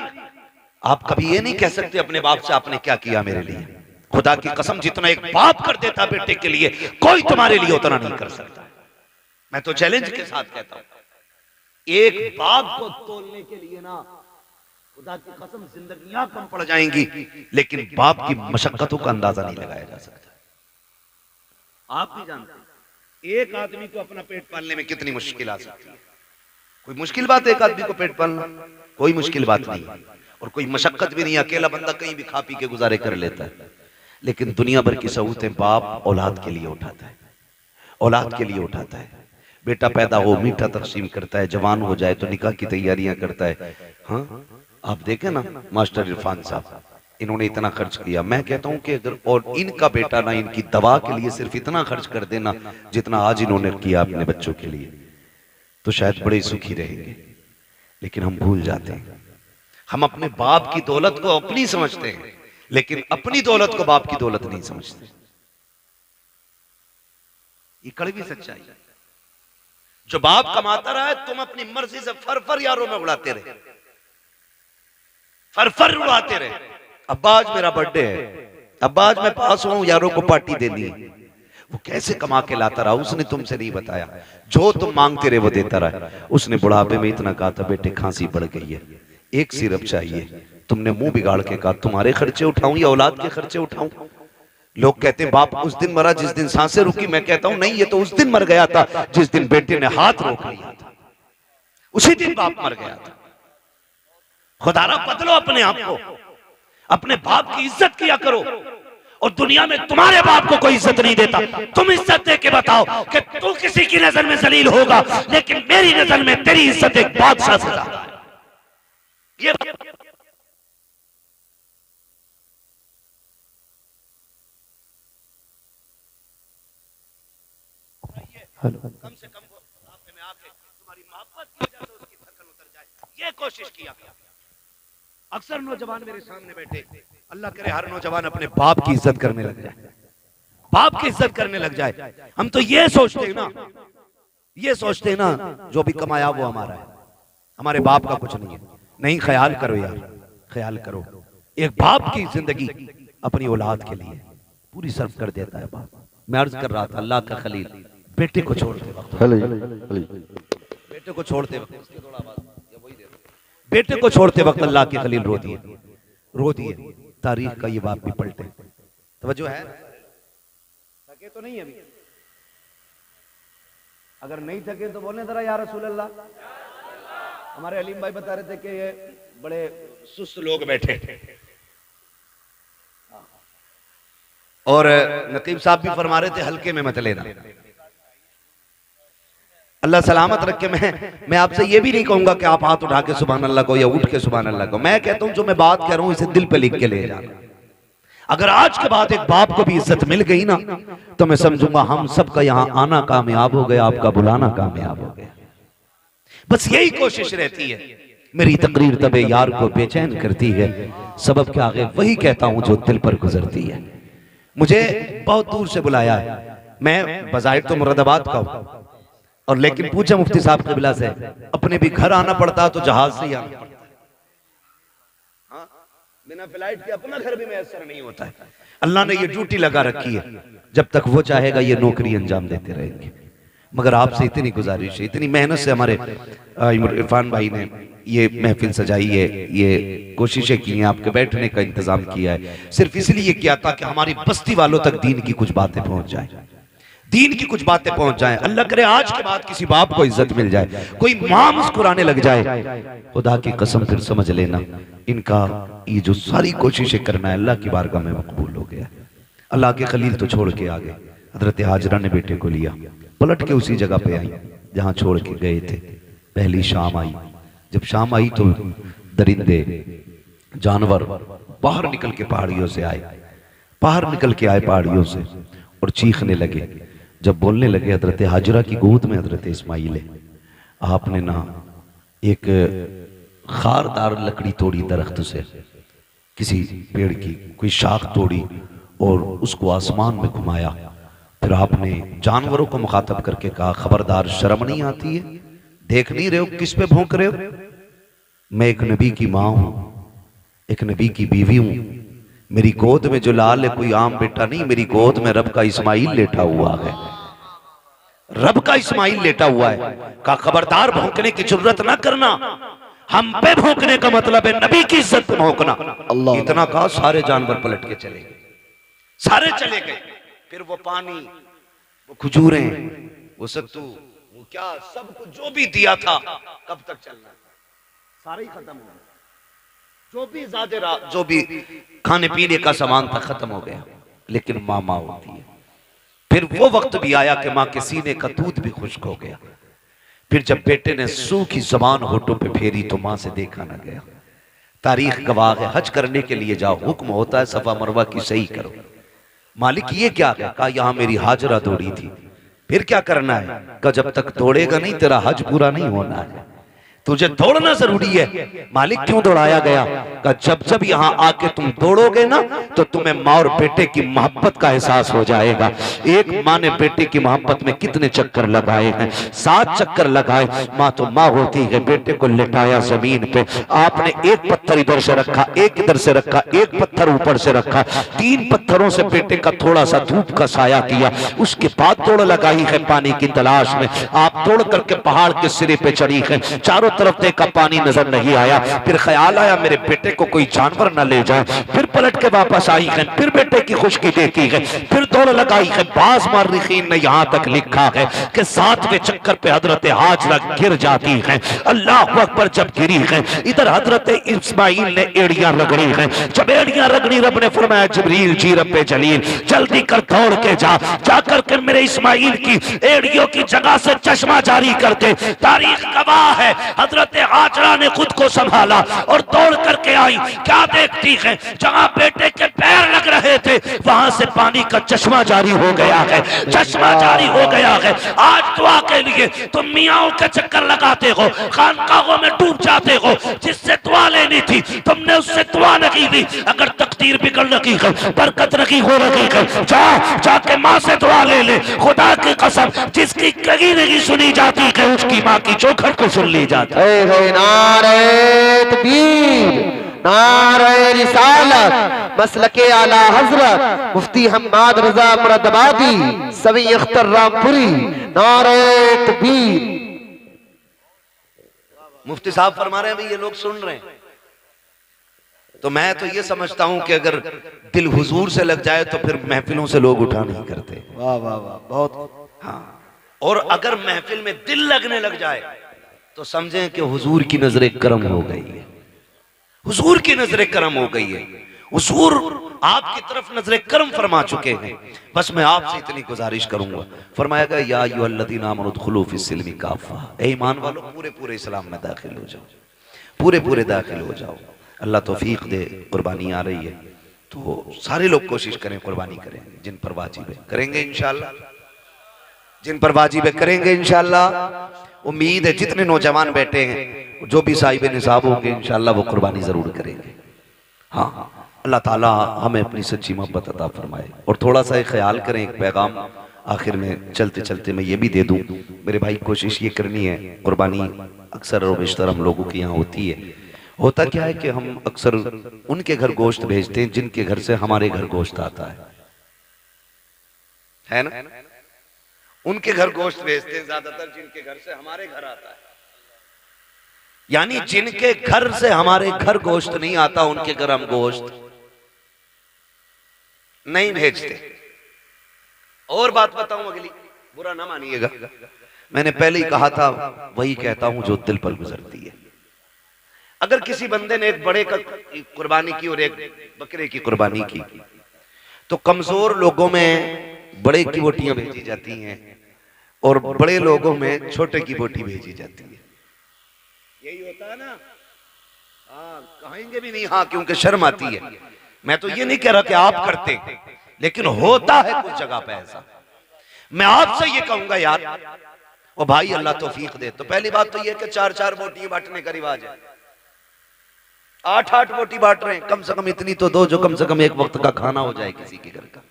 [SPEAKER 1] आप कभी ये नहीं कह सकते अपने बाप से आपने क्या किया मेरे लिए। खुदा की कसम, जितना एक बाप कर देता बेटे के लिए, कोई तुम्हारे लिए उतना नहीं कर सकता। मैं तो चैलेंज के साथ कहता हूं, एक बाप को तोलने के लिए ना खुदा की कसम जिंदगियां कम पड़ जाएंगी, लेकिन बाप की मशक्कतों का अंदाजा नहीं लगाया जा सकता। आप भी जानते हैं एक आदमी को अपना पेट पालने में कितनी मुश्किल आ सकती है। कोई मुश्किल बात है एक आदमी को पेट पालना? कोई मुश्किल बात नहीं, और कोई मशक्कत भी नहीं। अकेला बंदा कहीं भी खा पी के गुजारे कर लेता है, लेकिन दुनिया भर की सहूलतें बाप औलाद के लिए उठाता है, औलाद के लिए उठाता है। बेटा पैदा हो मीठा तकसीम करता है, जवान हो जाए तो निकाह की तैयारियां करता है। हाँ, आप देखें ना मास्टर इरफान साहब, इन्होंने इतना खर्च किया। मैं कहता हूं कि अगर और इनका बेटा ना इनकी दवा के लिए सिर्फ इतना खर्च कर देना जितना आज इन्होंने किया अपने बच्चों के लिए, तो शायद बड़े सुखी रहेंगे। लेकिन हम भूल जाते हैं, हम अपने बाप की दौलत को अपनी समझते हैं, लेकिन अपनी दौलत को बाप की दौलत नहीं समझते। ये कड़वी सच्चाई है। जो बाप कमाता रहा है, तुम अपनी मर्जी से फर यारों में उड़ाते रहे, फर उड़ाते रहे। अब्बा आज मेरा बर्थडे है, अब्बा आज मैं पास हुआ हूं, यारों को पार्टी देनी है। वो कैसे कमा के लाता रहा उसने तुमसे नहीं बताया। जो तुम मांगते रहे वो देता रहा। उसने बुढ़ापे में इतना कहा था, बेटे खांसी बढ़ गई है, एक सिरप चाहिए। तुमने मुंह बिगाड़ के कहा तुम्हारे खर्चे उठाऊं या औलाद के खर्चे उठाऊं? लोग कहते हैं बाप उस दिन मरा जिस दिन सांसें रुकी। मैं कहता हूं नहीं, ये तो उस दिन मर गया था जिस दिन बेटे ने हाथ रोक लिया था, उसी दिन बाप मर गया था। खुदारा बदलो अपने आप को। अपने बाप की इज्जत किया करो। और दुनिया में तुम्हारे बाप को कोई इज्जत नहीं देता, तुम इज्जत दे के बताओ कि तू किसी की नजर में जलील होगा, लेकिन मेरी नजर में तेरी इज्जत एक बादशाह से ज्यादा है। ये कम से कम वो आपने में आके तुम्हारी मोहब्बत की वजह से उसकी थकन उतर जाए, ये कोशिश किया। अक्सर नौजवान मेरे सामने बैठे, अल्लाह करे हर नौजवान अपने बाप की इज्जत करने लग जाए, बाप की इज्जत करने लग जाए। हम तो ये सोचते हैं ना, ये सोचते हैं ना जो भी कमाया वो हमारा है, हमारे बाप का कुछ नहीं है। नहीं, ख्याल करो यार, ख्याल करो। एक बाप की जिंदगी अपनी औलाद के लिए पूरी सर्व कर देता है बाप। मैं अर्ज कर रहा था, अल्लाह का खलील बेटे को छोड़ते वक्त, बेटे को छोड़ते वक्त, बेटे को छोड़ते वक्त अल्लाह के खलील रो दिए, रो दिए। तारीख का ये बाप भी पलटे। तवज्जो है? थके तो नहीं अभी? अगर नहीं थके तो बोलने जरा या रसूल अल्लाह। हमारे अलीम भाई बता रहे थे कि ये बड़े सुस्त लोग बैठे, और नकीब साहब भी फरमा रहे थे हल्के में मत लेना। अल्लाह सलामत रखे। मैं आपसे ये भी नहीं कहूंगा कि आप हाथ उठा के सुभान अल्लाह को या उठ के सुभान अल्लाह को। मैं कहता हूं जो मैं बात कह रहा हूं इसे दिल पे लिख के ले जाना। अगर आज के बाद एक बाप को भी इज्जत मिल गई ना, तो मैं समझूंगा हम सबका यहां आना कामयाब हो गया, आपका बुलाना कामयाब हो गया। बस यही कोशिश रहती है। मेरी तकरीर तबे यार को बेचैन करती है, सबब के आगे वही कहता हूं जो दिल पर गुजरती है। मुझे बहुत दूर से बुलाया है, मैं बज़ाहिर तो मुरादाबाद का हूं, और लेकिन पूछा मुफ्ती साहब क़िबला से, अपने भी घर आना पड़ता तो जहाज से ही आना पड़ता। हाँ, बिना फ्लाइट के अपना घर भी मैसर नहीं होता है। अल्लाह ने ये ड्यूटी लगा रखी है, जब तक वो चाहेगा ये नौकरी अंजाम देते रहेंगे। मगर आपसे इतनी गुजारिश है, इतनी मेहनत से हमारे इरफान भाई ने ये महफिल सजाई है, ये कोशिशें की हैं, आपके बैठने का इंतजाम किया है, सिर्फ इसलिए किया था कि हमारी बस्ती वालों तक दीन की कुछ बातें पहुंच जाए, दीन की कुछ बातें पहुंच जाएं। अल्लाह करे आज के बाद किसी बाप को इज्जत मिल जाए, कोई मां मुस्कुराने लग जाए, खुदा की कसम फिर समझ लेना इनका ये जो सारी कोशिशें करना है अल्लाह की बारगाह में मकबूल हो गया। अल्लाह के खलील तो छोड़ के आ गए। हजरत हाजरा ने बेटे को लिया, पलट के उसी जगह पे आई जहां छोड़ के गए थे। पहली शाम आई, जब शाम आई तो दरिंदे जानवर बाहर निकल के पहाड़ियों से आए, बाहर निकल के आए पहाड़ियों से और चीखने लगे। जब बोलने लगे, हजरत हाजरा की गोद में हजरत इस्माइल है। आपने ना एक खारदार लकड़ी तोड़ी दरख्त से, किसी पेड़ की कोई शाख तोड़ी और उसको आसमान में घुमाया। फिर आपने जानवरों को मुखातब करके कहा, खबरदार शर्म नहीं आती है? देख नहीं रहे हो किस पे भौंक रहे हो? मैं एक नबी की माँ हूं, एक नबी की बीवी हूं। मेरी गोद में जो लाल है कोई आम बेटा नहीं, मेरी गोद में रब का इस्माइल लेटा हुआ है, रब का इस्माइल लेटा हुआ है। का खबरदार भौंकने की जरूरत ना करना, हम पे भौंकने का मतलब है नबी की इज्जत पे भौंकना। इतना कहा, सारे जानवर पलट के चले गए, सारे चले गए। फिर वो पानी, वो खजूरें, वो सत्तू, वो क्या सब कुछ जो भी दिया था, कब तक चलना, सारा ही खत्म हो गया। जो भी जो भी खाने पीने का सामान था खत्म हो गया। लेकिन माँ होती है। फिर वो वक्त भी आया कि माँ के सीने का दूध भी खुश्क हो गया। फिर जब बेटे ने सूखी जबान होठों पे फेरी तो माँ से देखा ना गया। तारीख गवाह है, हज करने के लिए जाओ, हुक्म होता है सफा मरवा की सही करो। मालिक ये क्या है? कहा यहाँ मेरी हाजरा दौड़ी थी। फिर क्या करना है? कहा जब तक दौड़ेगा नहीं तेरा हज पूरा नहीं होना है, तुझे दौड़ना जरूरी है। मालिक क्यों दौड़ाया गया? कहा जब जब यहाँ आके तुम दौड़ोगे ना तो तुम्हें माँ और बेटे की मोहब्बत का एहसास हो जाएगा। एक माँ ने बेटे की मोहब्बत में कितने चक्कर लगाए हैं, 7 चक्कर लगाए। माँ तो माँ होती है। बेटे को लेटाया जमीन पे, आपने एक पत्थर इधर से रखा, एक इधर से रखा, एक पत्थर ऊपर से रखा, 3 पत्थरों से बेटे का थोड़ा सा धूप का साया किया। उसके बाद दौड़ लगाई है पानी की तलाश में। आप दौड़ करके पहाड़ के सिरे पे चढ़ी है, चारों
[SPEAKER 3] तरफ देखा, पानी नजर नहीं आया। फिर ख्याल आया मेरे बेटे को कोई जानवर न ले जाए। फिर पलट के वापस आई है, फिर बेटे की खुशकी देखी है, फिर दौड़ लगाई है। बाज मार्रिखीन ने यहाँ तक लिखा है कि 7वें चक्कर पे हजरत हाजरा गिर जाती है। अल्लाह अकबर, जब गिरी है इधर हजरत इस्माइल ने एड़ियां रगड़ी है। जब एड़ियां रगड़ी, रब ने फरमाया जिब्रील जी रब्बे जलील जल्दी कर दौड़ के जाकर के मेरे इस्माइल की एड़ियों की जगह से चश्मा जारी करके। तारीख गवाह है, हजरत हाजरा ने खुद को संभाला और दौड़ करके आई। क्या देखती है, जहां बेटे के पैर लग रहे थे वहां से पानी का चश्मा जारी हो गया है, चश्मा जारी हो गया है। आज दुआ के लिए तुम मियाओं के चक्कर लगाते हो, खानकाहों में डूब जाते हो। जिससे दुआ लेनी थी तुमने उससे दुआ नहीं दी। अगर तकदीर बिगड़ रही है, बरकत नहीं हो रही है, जाके माँ से दुआ ले। खुदा की कसम, जिसकी कहीं नहीं सुनी जाती है उसकी माँ की चौखट को सुन ली जाती है।
[SPEAKER 2] नारे तकबीर, नारे रिसालत, मसलके आला हजरत मुफ्ती हम्माद रजा मुरादाबादी सवी अख्तर रामपुरी। नारे तकबीर।
[SPEAKER 1] मुफ्ती साहब फरमा रहे हैं भाई, ये लोग सुन रहे हैं। तो मैं तो ये समझता हूं कि अगर दिल हुजूर से लग जाए तो फिर महफिलों से लोग उठा नहीं करते।
[SPEAKER 2] वाह वाह वाह, बहुत।
[SPEAKER 1] हाँ, और अगर महफिल में दिल लगने लग जाए तो समझें कि हुजूर की नजर करम हो गई है, हुजूर की नजर करम हो गई है। हुजूर आपकी तरफ नजर करम फरमा चुके हैं। बस मैं आपसे इतनी गुजारिश करूंगा, फरमाया गया या अय्युहल्लज़ीना आमनू उदखुलू फिस्सिल्मि काफ़ा, ए ईमान वालों पूरे पूरे इस्लाम में दाखिल हो जाओ, पूरे पूरे दाखिल हो जाओ। अल्लाह तौफीक दे। कुर्बानी आ रही है तो सारे लोग कोशिश करें, कुर्बानी करें। जिन पर वाजिब है करेंगे इंशाअल्लाह, जिन पर वाजिब है करेंगे इंशाअल्लाह। उम्मीद है जितने नौजवान बैठे हैं, जो भी साहिब निसाब होंगे इंशाअल्लाह वो कुर्बानी जरूर करेंगे। हाँ, अल्लाह ताला हमें अपनी सच्ची मोहब्बत अता फरमाए। और थोड़ा सा एक ख्याल करें, एक पैगाम आखिर में चलते चलते मैं ये भी दे दूं। मेरे भाई कोशिश ये करनी है, कुर्बानी अक्सर और बेशतर हम लोगों के यहाँ होती है। होता क्या है कि हम अक्सर उनके घर गोश्त भेजते हैं जिनके घर से हमारे घर गोश्त आता है ना। उनके घर गोश्त भेजते हैं ज्यादातर जिनके घर से हमारे घर आता है। यानी जिनके घर से हमारे घर गोश्त नहीं आता उनके घर हम गोश्त नहीं भेजते। और बात बताऊं अगली, बुरा ना मानिएगा, मैंने पहले ही कहा था, वही कहता हूं जो दिल पर गुजरती है। अगर किसी बंदे ने एक बड़े का कुर्बानी की और एक बकरे की कुर्बानी की तो कमजोर लोगों में बड़े की बोटियां भेजी जाती हैं और बड़े लोगों में छोटे की बोटी भेजी जाती है। यही होता है ना। हाँ, कहेंगे भी नहीं, हाँ, क्योंकि शर्म आती है। मैं तो ये नहीं कह रहा कि आप करते, लेकिन होता है कुछ जगह पे ऐसा। मैं आपसे ये कहूंगा यार, ओ भाई अल्लाह तौफीक दे। तो पहली बात तो ये कि 4-4 बोटी बांटने का रिवाज है, 8-8 बोटी बांट रहे हैं। कम से कम इतनी तो दो जो कम से कम एक वक्त का खाना हो जाए किसी के घर का।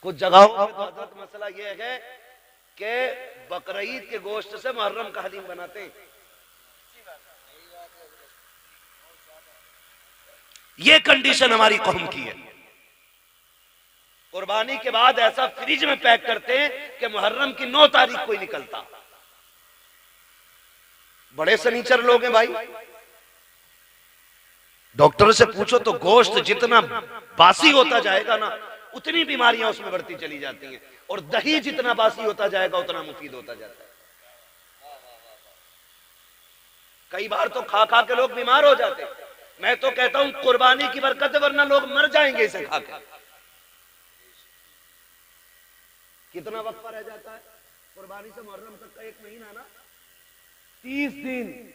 [SPEAKER 1] कुछ जगहों पे तो मसला ये है कि बकरीद के गोश्त से मुहर्रम का हलीम बनाते हैं। ये कंडीशन हमारी कौम की है। कुर्बानी के बाद ऐसा फ्रिज में पैक करते हैं कि मुहर्रम की 9 तारीख को ही निकलता। बड़े सनीचर लोग हैं भाई। डॉक्टर से पूछो तो गोश्त जितना बासी होता जाएगा ना उतनी बीमारियां उसमें बढ़ती चली जाती हैं, और दही जितना बासी होता जाएगा उतना मुफीद होता जाता है। कई बार तो खा खा के लोग बीमार हो जाते। मैं तो कहता हूं कुर्बानी की बरकत है, वरना लोग मर जाएंगे इसे खा के। कितना वक्त रह जाता है कुर्बानी से मुहर्रम तक का? 1 महीना ना, 30 दिन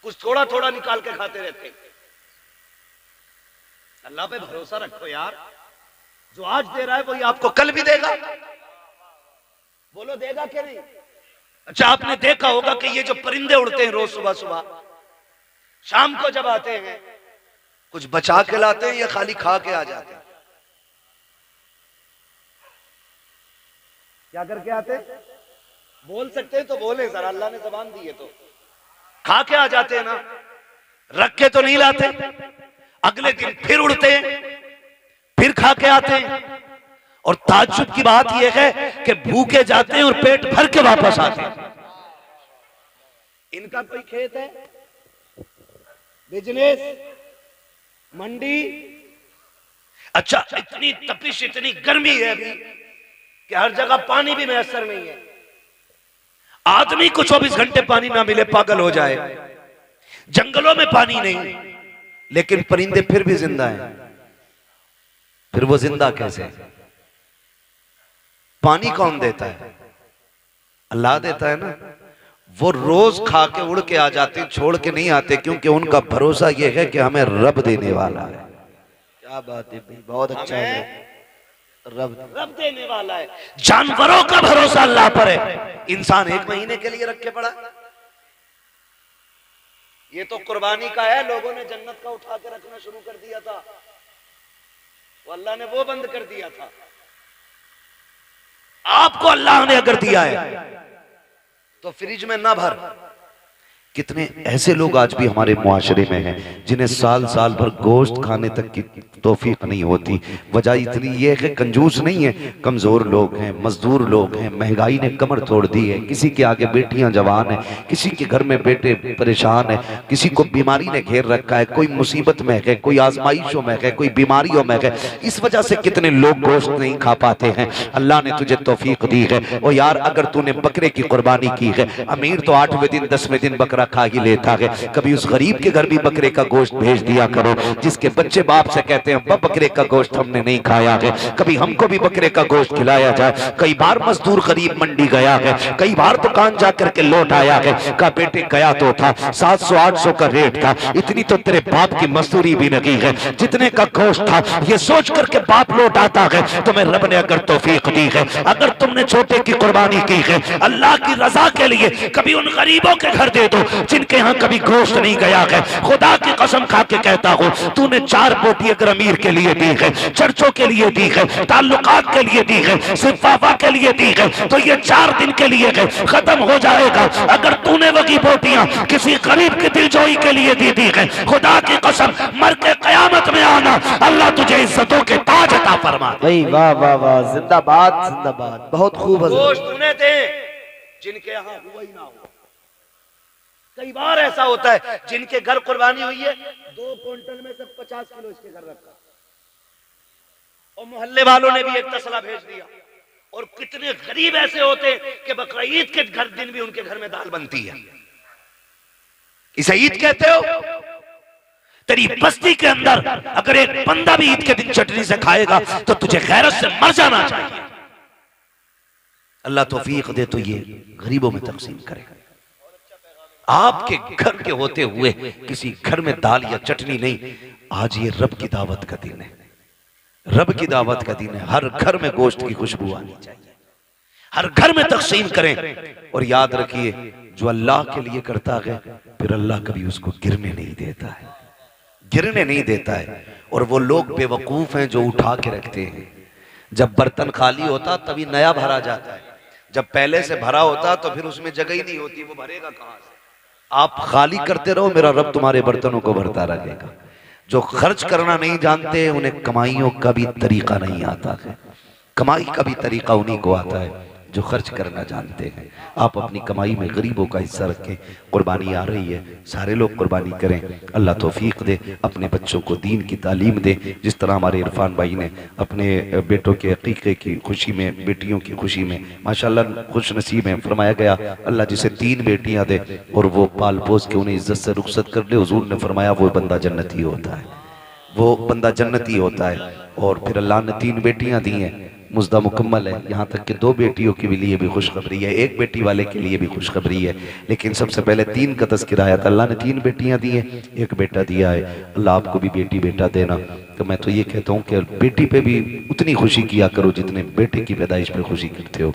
[SPEAKER 1] कुछ थोड़ा थोड़ा निकाल के खाते रहते। अल्लाह पे भरोसा रखो यार, जो आज दे रहा है वही आपको कल भी देगा। बोलो देगा कि नहीं? अच्छा, आपने देखा होगा कि ये जो परिंदे उड़ते हैं रोज सुबह सुबह, शाम को जब आते हैं कुछ बचा के लाते हैं या खाली खा के आ जाते हैं? क्या करके आते हैं? बोल सकते हैं तो बोले सर, अल्लाह ने ज़बान दी है तो। खा के आ जाते हैं ना, रख के तो नहीं लाते। अगले दिन फिर उड़ते हैं, फिर खा के आते हैं। और ताज्जुब की बात यह है कि भूखे जाते हैं और पेट भर के वापस आते हैं।
[SPEAKER 4] इनका कोई खेत है, बिजनेस, मंडी। अच्छा, इतनी तपिश, इतनी गर्मी है अभी कि हर जगह पानी भी मैसर नहीं है। आदमी को 24 घंटे पानी ना मिले पागल हो जाए। जंगलों में पानी नहीं,
[SPEAKER 1] लेकिन परिंदे फिर भी जिंदा हैं। फिर वो जिंदा कैसे? पानी कौन देता है? अल्लाह देता है ना। वो रोज खा के उड़ के आ जाते, छोड़ के नहीं आते, क्योंकि उनका भरोसा ये है कि हमें रब देने वाला है।
[SPEAKER 2] क्या बात है भाई, बहुत अच्छा है।
[SPEAKER 4] रब देने वाला है। जानवरों का भरोसा अल्लाह पर है। इंसान 1 महीने के लिए रख के पड़ा। ये तो कुर्बानी का है। लोगों ने जन्नत का उठा के रखना शुरू कर दिया था, वो अल्लाह ने वो बंद कर दिया था। आपको अल्लाह ने अगर दिया है तो फ्रिज में ना भर।
[SPEAKER 1] कितने ऐसे लोग आज भी हमारे मुआशरे में हैं जिन्हें साल साल भर गोश्त खाने तक की तौफीक नहीं होती। वजह इतनी ये है कि कंजूस नहीं है, कमजोर लोग हैं, मजदूर लोग हैं, महंगाई ने कमर तोड़ दी है। किसी के आगे बेटियां जवान हैं, किसी के घर में बेटे परेशान है, किसी को बीमारी ने घेर रखा है, कोई मुसीबत में है, कोई आजमाइशों में है, कोई बीमारियों में है। इस वजह से कितने लोग गोश्त नहीं खा पाते हैं। अल्लाह ने तुझे तौफीक दी है। और यार, अगर तूने बकरे की कुर्बानी की है, अमीर तो 8वें दिन 10वें दिन बकरा खा ही लेता है, कभी उस गरीब के घर भी बकरे का गोश्त भेज दिया करो। जिसके बच्चे बाप से कहते हैं बकरे का गोश्त हमने नहीं खाया है, कभी हमको भी बकरे का गोश्त खिलाया जाए। कई बार मजदूर गरीब मंडी गया है, कई बार दुकान जाकर के लौट आया है, का बेटे गया तो था 700-800 का रेट था, इतनी तो तेरे बाप की मजदूरी भी नहीं है, जितने का गोश्त था ये सोच करके बाप लौट आता है। तुम्हें रब ने अगर तौफीक दी है, अगर तुमने छोटे की कुर्बानी की है अल्लाह की रजा के लिए, कभी उन गरीबों के घर दे दो जिनके यहाँ कभी गोश्त नहीं गया है। खुदा की कसम खा के कहता हूँ, तूने 4 बोटी अगर अमीर के लिए दी है, चर्चों के लिए दी है, ताल्लुकात के लिए दी है, सिर्फ वाफा के लिए दी है, तो ये 4 दिन के लिए है, खत्म हो जाएगा। अगर तूने वही बोटियां किसी गरीब की दिलजोई के लिए दी है, खुदा की कसम मर के कयामत में आना, अल्लाह तुझे इज्जतों के ताज अता फरमा।
[SPEAKER 2] भाई वाह वाह वाह, जिंदाबाद जिंदाबाद, बहुत खूब।
[SPEAKER 4] गोश्त उन्हें दे जिनके यहाँ हुआ ही ना हो। कई बार ऐसा होता है जिनके घर कुर्बानी हुई है, 2 क्विंटल में से 50 किलो इसके घर रखा, और मोहल्ले वालों ने भी एक तसला भेज दिया। और कितने गरीब ऐसे होते कि बकरा ईद के घर दिन भी उनके घर में दाल बनती है। इसे ईद कहते हो? तेरी बस्ती के अंदर अगर एक बंदा भी ईद के दिन चटनी से खाएगा तो तुझे गैरत से मर जाना चाहिए।
[SPEAKER 1] अल्लाह तौफीक दे तो ये गरीबों में तकसीम करेगा। आपके घर के होते हुए किसी घर में दाल या चटनी नहीं। आज ये रब की दावत का दिन है, रब की दावत का दिन है। हर घर में गोश्त की खुशबू आनी चाहिए, हर घर में तकसीम करें। और याद रखिए, जो अल्लाह के लिए करता है फिर अल्लाह कभी उसको गिरने नहीं देता है, गिरने नहीं देता है। और वो लोग बेवकूफ हैं जो उठा के रखते हैं। जब बर्तन खाली होता तभी नया भरा जाता है, जब पहले से भरा होता तो फिर उसमें जगह ही नहीं होती, वो भरेगा कहां से? आप खाली करते रहो, मेरा रब तुम्हारे बर्तनों को भरता रहेगा। जो खर्च करना नहीं जानते उन्हें कमाइयों का भी तरीका नहीं आता है। कमाई का भी तरीका उन्हीं को आता है जो खर्च करना जानते हैं। आप अपनी कमाई में गरीबों का हिस्सा रखें। कुर्बानी आ रही है, सारे लोग कुर्बानी करें। अल्लाह तौफीक दे, अपने बच्चों को दीन की तालीम दे। जिस तरह हमारे इरफान भाई ने अपने बेटों के अकीक़े की खुशी में, बेटियों की खुशी में माशाल्लाह खुश नसीब है। फरमाया गया अल्लाह जिसे 3 बेटियां दे और वो पाल पोस के उन्हें इज्जत से रुखसत कर ले, हुजूर ने फरमाया वो बंदा जन्नती होता है, वो बंदा जन्नती होता है। और फिर अल्लाह ने 3 बेटियां दी हैं, मुज्दा मुकम्मल है। यहाँ तक कि 2 बेटियों के लिए भी खुशखबरी है, 1 बेटी वाले के लिए भी खुशखबरी है। लेकिन सबसे पहले 3 का तज़किरा आया था। अल्लाह ने 3 बेटियां दी हैं, 1 बेटा दिया है। अल्लाह आपको भी बेटी बेटा देना। तो मैं तो ये कहता हूँ कि बेटी पे भी उतनी खुशी किया करो जितने बेटे की पैदाइश पे खुशी करते हो।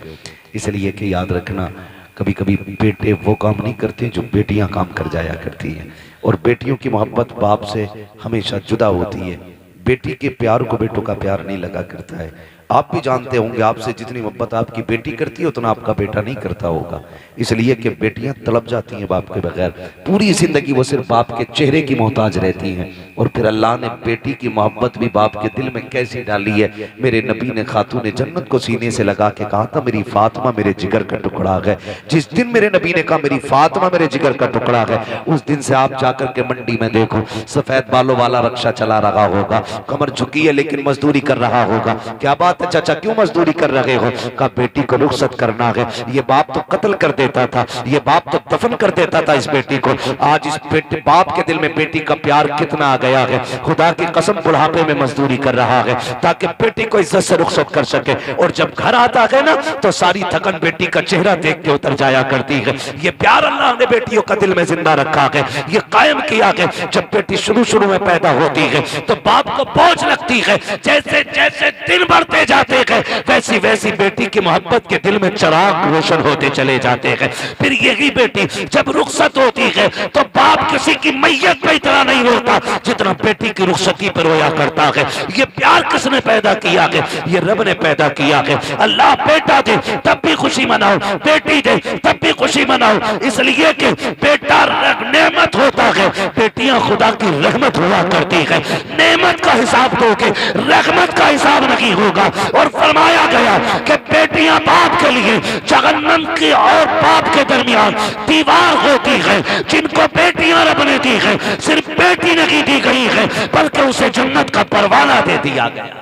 [SPEAKER 1] इसलिए कि याद रखना, कभी कभी बेटे वो काम नहीं करते जो बेटियां काम कर जाया करती हैं। और बेटियों की मोहब्बत बाप से हमेशा जुदा होती है। बेटी के प्यार को बेटों का प्यार नहीं लगा करता है। आप भी जानते होंगे आपसे जितनी मोहब्बत आपकी बेटी करती है उतना आपका बेटा नहीं करता होगा, इसलिए कि बेटियां तड़प जाती हैं बाप के बगैर, पूरी जिंदगी वो सिर्फ बाप के चेहरे की मोहताज रहती हैं। और फिर अल्लाह ने बेटी की मोहब्बत भी बाप के दिल में कैसी डाली है। मेरे नबी ने खातून जन्नत को सीने से लगा के कहा था मेरी फातिमा मेरे जिगर का टुकड़ा है। जिस दिन मेरे नबी ने कहा मेरी फातिमा मेरे जिगर का टुकड़ा है, उस दिन से आप जाकर के मंडी में देखो सफेद बालों वाला रक्षा चला रहा होगा, कमर झुकी है लेकिन मजदूरी कर रहा होगा। क्या बात है चाचा क्यों मजदूरी कर रहे हो? कहा बेटी को रुखसत करना है। ये बाप तो कत्ल कर देता था, ये बाप तो दफन कर देता था इस बेटी को। आज इस बेटे बाप के दिल में बेटी का प्यार कितना आ गया है। खुदा की कसम बुढ़ापे में मजदूरी कर रहा है ताकि बेटी को इज्जत से रुखसत कर सके। और जब घर आता है ना तो सारी थकन बेटी का चेहरा देख के उतर जाया करती है। ये प्यार अल्लाह ने बेटियों का दिल में जिंदा रखा है, ये कायम किया है। जब बेटी शुरू शुरू में पैदा होती है तो बाप को बोझ लगती है, जैसे जैसे दिन बढ़ते जाते हैं वैसी वैसी बेटी की मोहब्बत के दिल में चिराग रोशन होते चले जाते हैं। फिर यही बेटी जब रुखसत होती है तो बाप किसी की मैयत पे इतना नहीं रोता जितना बेटी की रुखसती पर रोया करता है। ये प्यार किसने पैदा किया है? ये रब ने पैदा किया है। अल्लाह बेटा दे तब भी खुशी मनाओ, बेटी दे तब भी खुशी मनाओ, इसलिए कि बेटा नेमत होता है, बेटियां खुदा की रहमत हुआ करती है। नेमत का हिसाब दोगे, रहमत का हिसाब नहीं होगा। और फरमाया गया कि बेटियां बाप के लिए जहन्नम की और बाप के दरमियान दीवार होती है। जिनको बेटियां रब ने दी है, सिर्फ बेटी नहीं दी गई है बल्कि उसे जन्नत का परवाना दे दिया गया।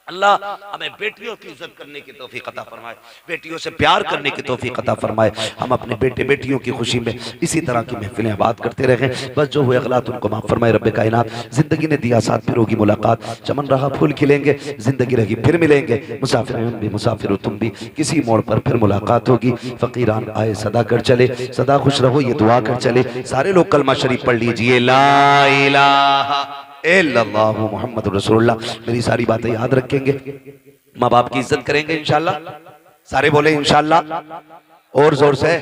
[SPEAKER 4] अल्लाह हमें बेटियों की इज्जत करने की तौफीक अता फरमाए, बेटियों से प्यार करने की तौफीक अता फरमाए। हम अपने बेटे बेटियों की खुशी में इसी तरह की महफिलें बात करते रहें। बस जो हुए अगलात उनको माफ फरमाए रब्बे कायनात। जिंदगी ने दिया साथ फिर होगी मुलाकात, चमन रहा फूल खिलेंगे, जिंदगी रही फिर मिलेंगे। मुसाफिर भी मुसाफिर तुम भी, किसी मोड़ पर फिर मुलाकात होगी। फकीरान आए सदा कर चले, सदा खुश रहो ये दुआ कर चले। सारे लोग कलमा शरीफ पढ़ लीजिए, ला इलाहा इल्लल्लाहु मुहम्मद रसूलुल्लाह। मेरी सारी बातें याद रखेंगे, माँ बाप की इज्जत करेंगे इंशाल्लाह। सारे बोले इंशाल्लाह और जोर से।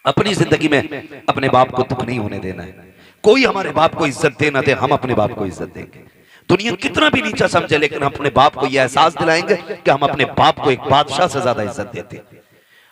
[SPEAKER 4] अपनी जिंदगी में अपने बाप को दुख नहीं होने देना है। कोई हमारे बाप को इज्जत दे ना दे, हम अपने बाप को इज्जत देंगे। दुनिया कितना भी नीचा समझे लेकिन अपने बाप को यह एहसास दिलाएंगे कि हम अपने बाप को एक बादशाह से ज्यादा इज्जत देते हैं।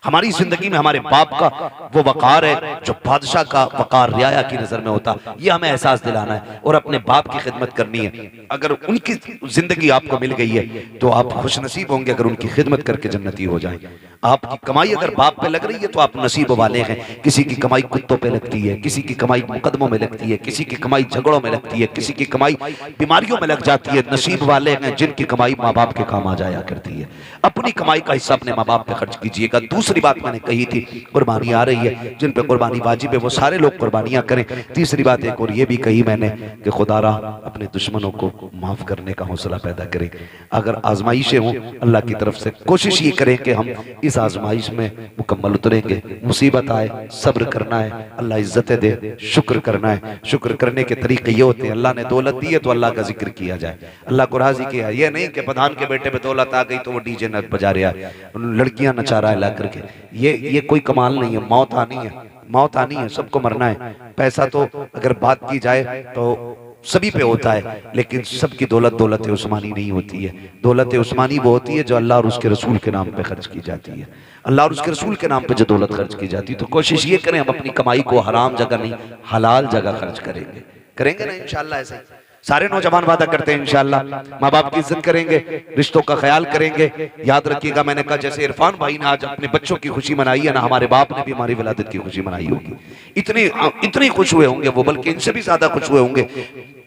[SPEAKER 4] हमारी जिंदगी में हमारे बाप का वो वकार है जो बादशाह का वकार रियाया की नजर में होता, ये हमें एहसास दिलाना है और अपने बाप की खिदमत करनी है। अगर उनकी जिंदगी आपको मिल गई है तो आप खुशनसीब होंगे अगर उनकी खिदमत करके जन्नती हो जाएं। आपकी कमाई अगर बाप पे लग रही है तो आप नसीब वाले हैं। किसी की कमाई कुत्तों पे लगती है, किसी की कमाई मुकदमों में लगती है, किसी की कमाई झगड़ों में लगती है, किसी की कमाई बीमारियों में लग जाती है। नसीब वाले हैं जिनकी कमाई माँ बाप के काम आ जाया करती है। अपनी कमाई का हिस्सा अपने माँ बाप पे खर्च कीजिएगा। दूसरी बात मैंने कही थी, कुर्बानी आ रही है, जिन पे कुर्बानी वाजिब है वो सारे लोग कुर्बानियां करें। तीसरी बात एक और ये भी कही मैंने कि खुदारा अपने दुश्मनों को माफ करने का हौसला पैदा करें। अगर आजमाइशें हों अल्लाह की तरफ से कोशिश ये करें कि हम इस आजमाइश में मुकम्मल उतरेंगे। मुसीबत आए सब्र करना है, अल्लाह इज्जतें दे शुक्र करना है। शुक्र करने के तरीके ये होते हैं, अल्लाह ने दौलत दी है तो अल्लाह का जिक्र किया जाए, अल्लाह को राजी किया। ये नहीं कि प्रधान के बेटे पे दौलत आ गई तो वो डीजे न बजा रहा है, लड़कियां नचा रहा है ला करके। ये कोई कमाल नहीं है। मौत आनी है, मौत आनी है, सबको मरना है। पैसा तो अगर बात की जाए तो सभी पे होता है लेकिन सबकी दौलत दौलत उस्मानी नहीं होती है। दौलत उस्मानी वो होती है जो अल्लाह और उसके रसूल के नाम पे खर्च की जाती है। अल्लाह और उसके रसूल के नाम पे जो दौलत खर्च की जाती है तो कोशिश ये करें हम अपनी कमाई को हराम जगह नहीं हलाल जगह खर्च करेंगे ना इंशाल्लाह। ऐसे सारे नौजवान वादा करते हैं इंशाल्लाह माँ बाप की इज्जत करेंगे, रिश्तों का ख्याल करेंगे। याद रखिएगा मैंने कहा जैसे इरफान भाई ने आज अपने बच्चों की खुशी मनाई है ना, हमारे बाप ने भी हमारी विलादत की खुशी मनाई होगी। इतने खुश हुए होंगे वो, बल्कि इनसे भी ज्यादा खुश हुए होंगे।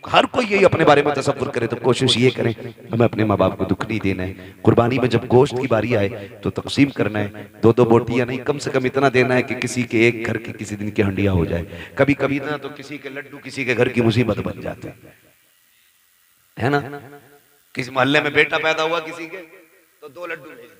[SPEAKER 4] हर कोई यही अपने बारे में तसव्वुर करे तो कोशिश ये करें हमें अपने माँ बाप को दुख नहीं देना है। कुर्बानी में जब गोश्त की बारी आए तो तकसीम करना है, दो दो बोटियां नहीं, कम से कम इतना देना है कि किसी के एक घर की किसी दिन की हंडिया हो जाए। कभी कभी ना तो किसी के लड्डू किसी के घर की मुसीबत बन जाते है ना। किसी मोहल्ले में बेटा पैदा हुआ किसी के तो 2 लड्डू भेज